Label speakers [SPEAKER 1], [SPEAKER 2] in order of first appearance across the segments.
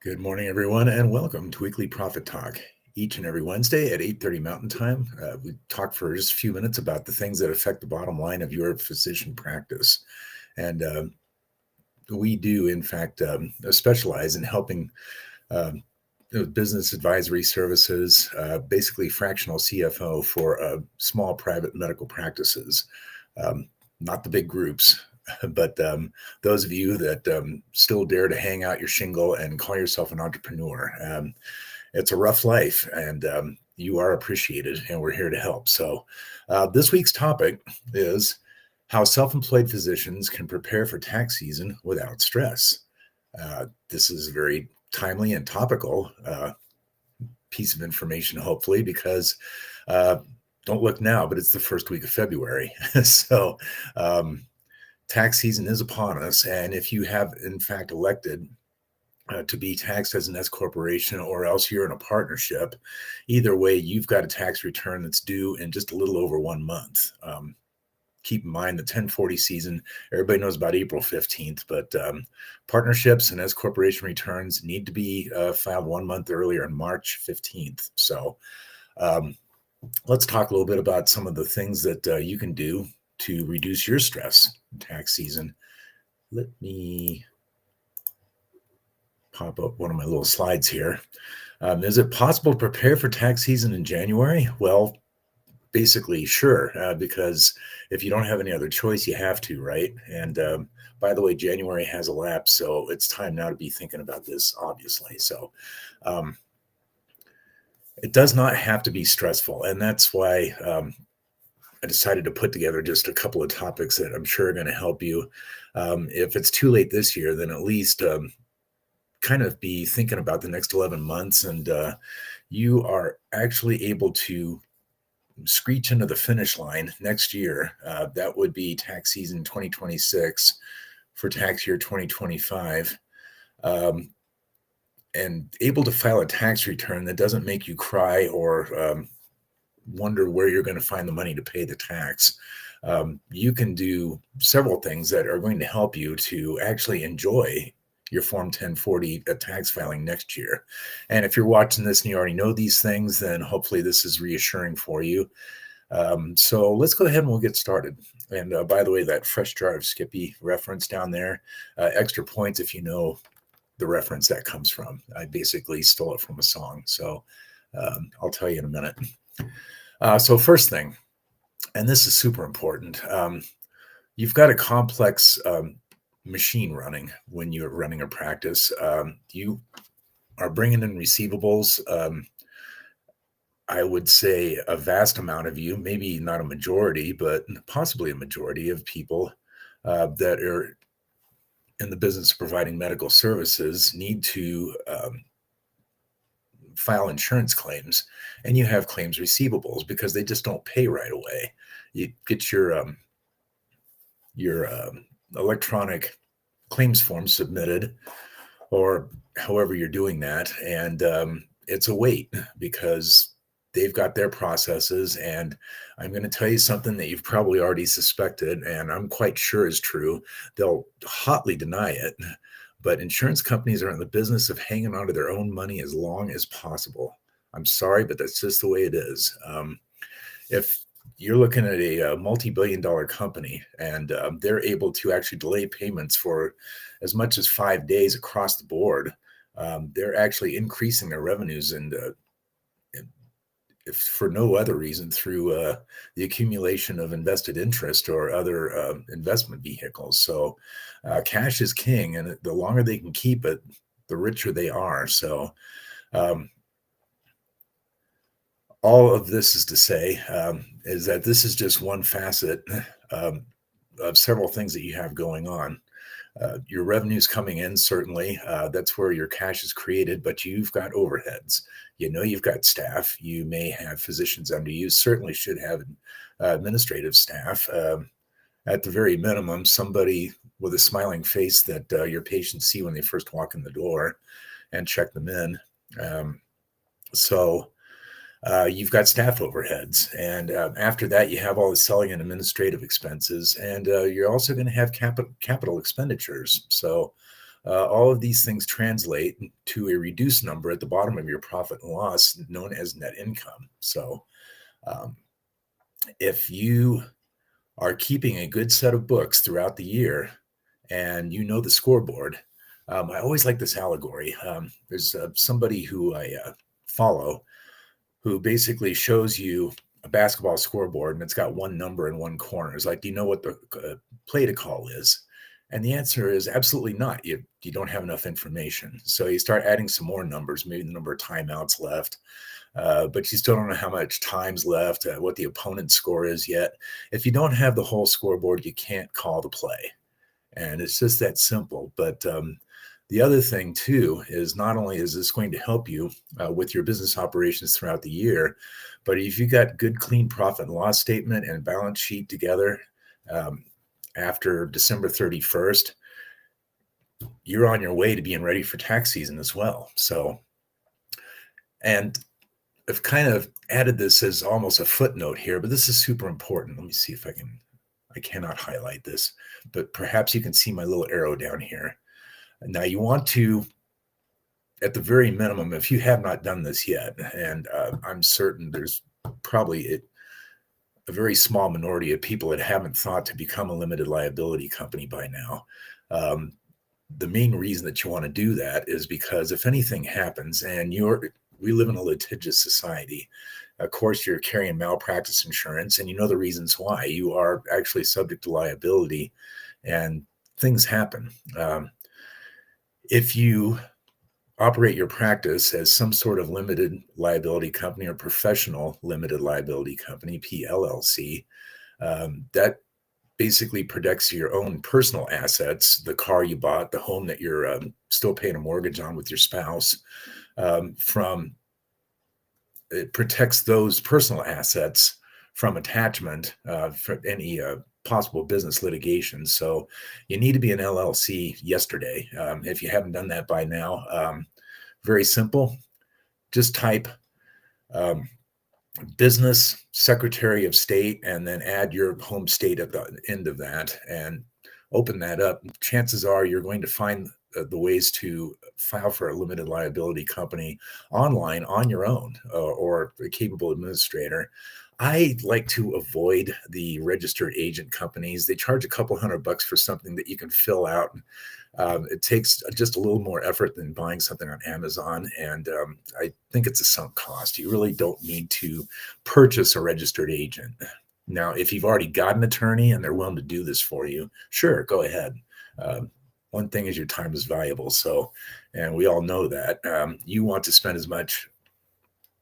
[SPEAKER 1] Good morning, everyone, and welcome to Weekly Profit Talk. Each and every Wednesday at 8:30 Mountain Time, we talk for just a few minutes about the things that affect the bottom line of your physician practice. And we do, in fact, specialize in helping business advisory services, basically fractional CFO for small private medical practices, not the big groups. But those of you that still dare to hang out your shingle and call yourself an entrepreneur, it's a rough life, and you are appreciated, and we're here to help. So this week's topic is how self-employed physicians can prepare for tax season without stress. This is a very timely and topical piece of information, hopefully, because don't look now, but it's the first week of February. So tax season is upon us. And if you have, in fact, elected to be taxed as an S corporation or else you're in a partnership, either way, you've got a tax return that's due in just a little over 1 month. Keep in mind the 1040 season, everybody knows about April 15th, but partnerships and S corporation returns need to be filed 1 month earlier on March 15th. So let's talk a little bit about some of the things that you can do to reduce your stress in tax season. Let me pop up one of my little slides here. Is it possible to prepare for tax season in January? Well, basically, sure, because if you don't have any other choice, you have to, right? And by the way, January has elapsed, so it's time now to be thinking about this, obviously. So it does not have to be stressful, and that's why I decided to put together just a couple of topics that I'm sure are going to help you. If it's too late this year, then at least kind of be thinking about the next 11 months, and you are actually able to screech into the finish line next year. That would be tax season 2026 for tax year 2025. And able to file a tax return that doesn't make you cry or wonder where you're going to find the money to pay the tax. You can do several things that are going to help you to actually enjoy your Form 1040 tax filing next year. And if you're watching this and you already know these things, then hopefully this is reassuring for you. So let's go ahead and we'll get started. And by the way, that fresh jar of Skippy reference down there, extra points if you know the reference that comes from. I basically stole it from a song. So I'll tell you in a minute. So first thing, and this is super important, you've got a complex machine running when you're running a practice. You are bringing in receivables. I would say a vast amount of you, maybe not a majority, but possibly a majority of people that are in the business of providing medical services need to file insurance claims, and you have claims receivables because they just don't pay right away. You get your electronic claims form submitted, or however you're doing that, and it's a wait because they've got their processes. And I'm going to tell you something that you've probably already suspected, and I'm quite sure is true. They'll hotly deny it, but insurance companies are in the business of hanging on to their own money as long as possible. I'm sorry, but that's just the way it is. If you're looking at a multi-billion-dollar company and they're able to actually delay payments for as much as 5 days across the board, they're actually increasing their revenues, and if for no other reason, through the accumulation of invested interest or other investment vehicles. So cash is king, and the longer they can keep it, the richer they are. So all of this is to say is that this is just one facet of several things that you have going on. Your revenue's coming in, certainly. That's where your cash is created, but you've got overheads. You know, you've got staff. You may have physicians under you. Certainly should have administrative staff. At the very minimum, somebody with a smiling face that your patients see when they first walk in the door and check them in. So you've got staff overheads. And after that, you have all the selling and administrative expenses. And you're also going to have capital expenditures. So all of these things translate to a reduced number at the bottom of your profit and loss known as net income. So um, if you are keeping a good set of books throughout the year and you know the scoreboard, I always like this allegory. There's somebody who I follow who basically shows you a basketball scoreboard and it's got one number in one corner. It's like, do you know what the play to call is? And the answer is absolutely not. You don't have enough information. So you start adding some more numbers, maybe the number of timeouts left, but you still don't know how much time's left, what the opponent's score is yet. If you don't have the whole scoreboard, you can't call the play. And it's just that simple. But the other thing, too, is not only is this going to help you with your business operations throughout the year, but if you got good, clean profit and loss statement and balance sheet together after December 31st, you're on your way to being ready for tax season as well. So, and I've kind of added this as almost a footnote here, but this is super important. Let me see if I cannot highlight this, but perhaps you can see my little arrow down here. Now you want to, at the very minimum, if you have not done this yet, and I'm certain there's probably a very small minority of people that haven't thought to become a limited liability company by now. The main reason that you want to do that is because if anything happens and we live in a litigious society, of course, you're carrying malpractice insurance and you know the reasons why. You are actually subject to liability and things happen. If you operate your practice as some sort of limited liability company or professional limited liability company, PLLC, that basically protects your own personal assets, the car you bought, the home that you're still paying a mortgage on with your spouse, it protects those personal assets from attachment for any possible business litigation. So you need to be an LLC yesterday. If you haven't done that by now, very simple. Just type business secretary of state and then add your home state at the end of that and open that up. Chances are you're going to find the ways to file for a limited liability company online on your own or a capable administrator. I like to avoid the registered agent companies. They charge a couple $100 for something that you can fill out. It takes just a little more effort than buying something on Amazon. And I think it's a sunk cost. You really don't need to purchase a registered agent. Now, if you've already got an attorney and they're willing to do this for you, sure, go ahead. One thing is your time is valuable. So, and we all know that you want to spend as much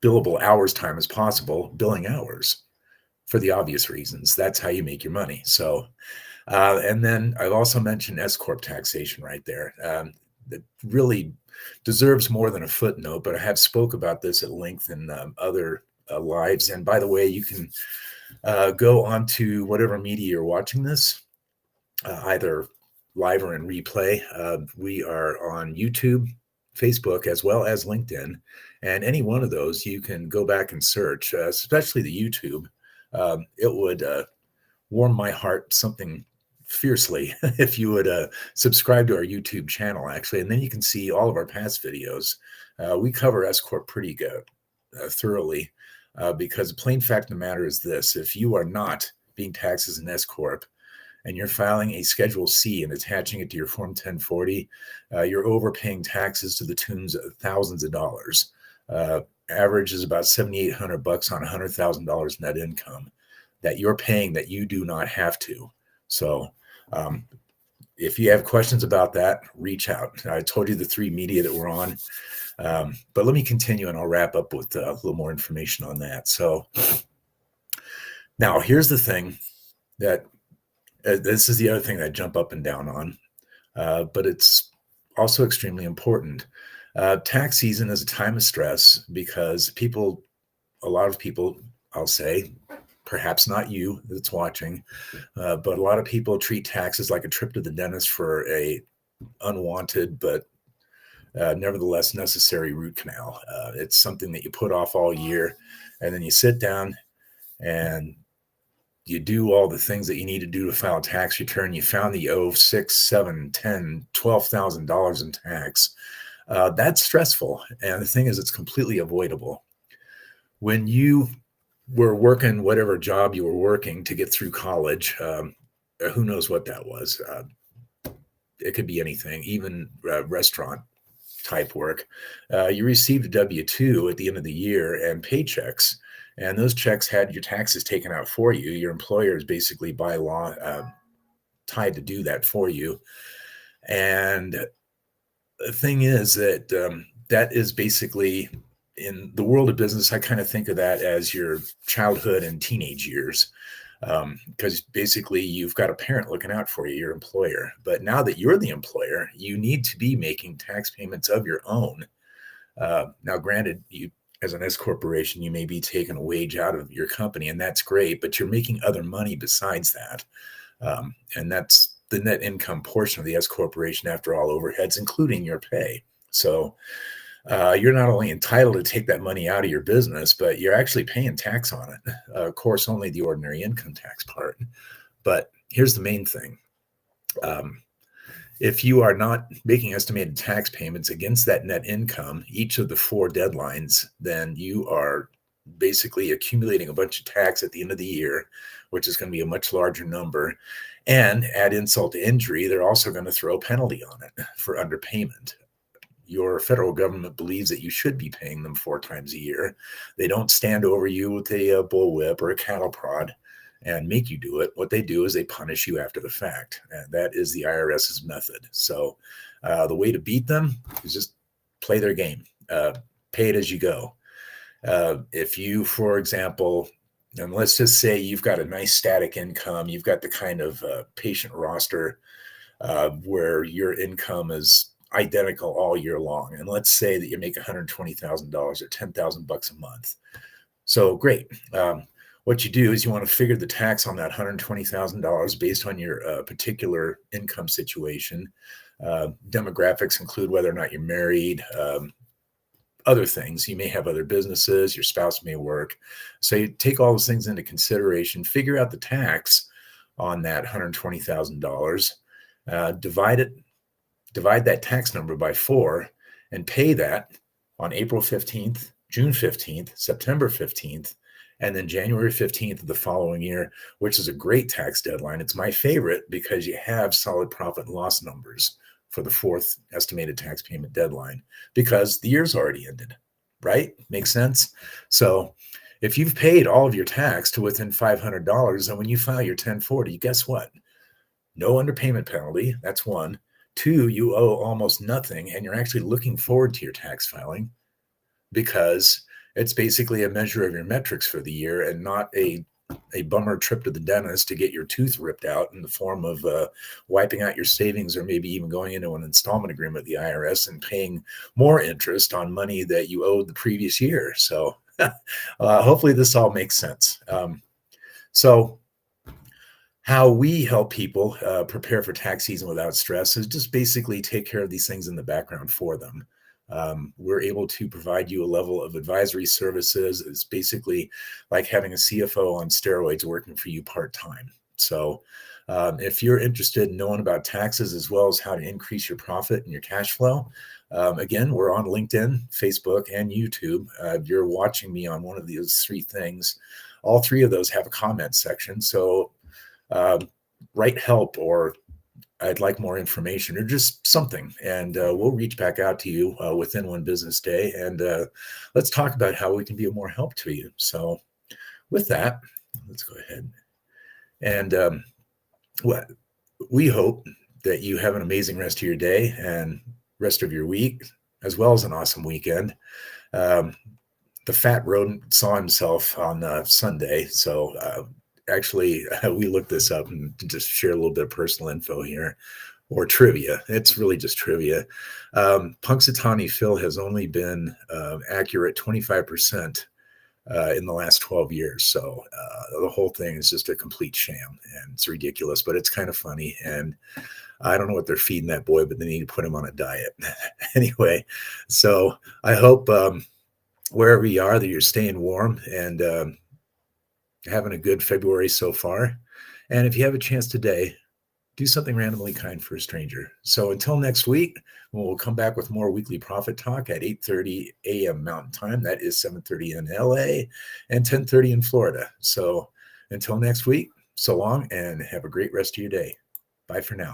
[SPEAKER 1] billable hours time as possible billing hours for the obvious reasons. That's how you make your money. So, and then I've also mentioned S Corp taxation right there. That really deserves more than a footnote, but I have spoke about this at length in other lives. And by the way, you can go onto whatever media you're watching this, either live or in replay. We are on YouTube, Facebook, as well as LinkedIn. And any one of those, you can go back and search, especially the YouTube. It would warm my heart something fiercely if you would subscribe to our YouTube channel, actually. And then you can see all of our past videos. We cover S Corp pretty good, thoroughly, because the plain fact of the matter is this: if you are not being taxed as an S Corp, and you're filing a Schedule C and attaching it to your Form 1040, you're overpaying taxes to the tunes of thousands of dollars. Average is about $7,800 on $100,000 net income that you're paying that you do not have to. So if you have questions about that, reach out. I told you the three media that we're on, but let me continue and I'll wrap up with a little more information on that. So now here's the thing that this is the other thing that I jump up and down on, but it's also extremely important. Tax season is a time of stress because a lot of people, I'll say, perhaps not you that's watching, but a lot of people treat taxes like a trip to the dentist for a unwanted but nevertheless necessary root canal. It's something that you put off all year, and then you sit down and you do all the things that you need to do to file a tax return. You found that you owe $6, $7, $10, $12,000 in tax. That's stressful. And the thing is, it's completely avoidable. When you were working whatever job you were working to get through college, who knows what that was? It could be anything, even restaurant type work. You received a W-2 at the end of the year and paychecks, and those checks had your taxes taken out for you. Your employer is basically by law tied to do that for you. And the thing is that that is basically, in the world of business, I kind of think of that as your childhood and teenage years, because basically you've got a parent looking out for you, your employer. But now that you're the employer, you need to be making tax payments of your own. Now, granted, you as an S corporation, you may be taking a wage out of your company, and that's great, but you're making other money besides that. And that's the net income portion of the S corporation after all overheads, including your pay. So you're not only entitled to take that money out of your business, but you're actually paying tax on it. Of course, only the ordinary income tax part. But here's the main thing. If you are not making estimated tax payments against that net income, each of the 4 deadlines, then you are basically accumulating a bunch of tax at the end of the year, which is going to be a much larger number. And add insult to injury, they're also going to throw a penalty on it for underpayment. Your federal government believes that you should be paying them 4 times a year. They don't stand over you with a bullwhip or a cattle prod and make you do it. What they do is they punish you after the fact. And that is the IRS's method. So the way to beat them is just play their game. Pay it as you go. If you, for example, and let's just say you've got a nice static income, you've got the kind of patient roster where your income is identical all year long. And let's say that you make $120,000 or $10,000 a month. So great. What you do is you want to figure the tax on that $120,000 based on your particular income situation. Demographics include whether or not you're married, other things. You may have other businesses, your spouse may work. So you take all those things into consideration, figure out the tax on that $120,000, divide that tax number by 4 and pay that on April 15th, June 15th, September 15th, and then January 15th of the following year, which is a great tax deadline. It's my favorite because you have solid profit and loss numbers for the 4th estimated tax payment deadline because the year's already ended, right? Makes sense? So if you've paid all of your tax to within $500, and when you file your 1040, guess what? No underpayment penalty. That's 1. 2, you owe almost nothing, and you're actually looking forward to your tax filing because it's basically a measure of your metrics for the year and not a bummer trip to the dentist to get your tooth ripped out in the form of wiping out your savings or maybe even going into an installment agreement with the IRS and paying more interest on money that you owed the previous year. So hopefully this all makes sense. So how we help people prepare for tax season without stress is just basically take care of these things in the background for them. We're able to provide you a level of advisory services. It's basically like having a CFO on steroids working for you part-time. So if you're interested in knowing about taxes as well as how to increase your profit and your cash flow, again, we're on LinkedIn, Facebook, and YouTube. You're watching me on one of these 3 things. All 3 of those have a comment section. So write help or I'd like more information or just something. And we'll reach back out to you within 1 business day. And let's talk about how we can be of more help to you. So with that, let's go ahead. And we hope that you have an amazing rest of your day and rest of your week, as well as an awesome weekend. The fat rodent saw himself on Sunday. So actually, we looked this up and just share a little bit of personal info here or trivia. It's really just trivia. Punxsutawney Phil has only been accurate 25% in the last 12 years. So the whole thing is just a complete sham and it's ridiculous, but it's kind of funny. And I don't know what they're feeding that boy, but they need to put him on a diet. Anyway, so I hope wherever you are that you're staying warm and having a good February so far. And if you have a chance today, do something randomly kind for a stranger. So until next week, we'll come back with more weekly profit talk at 8:30 a.m. Mountain Time. That is 7:30 in LA and 10:30 in Florida. So until next week, so long and have a great rest of your day. Bye for now.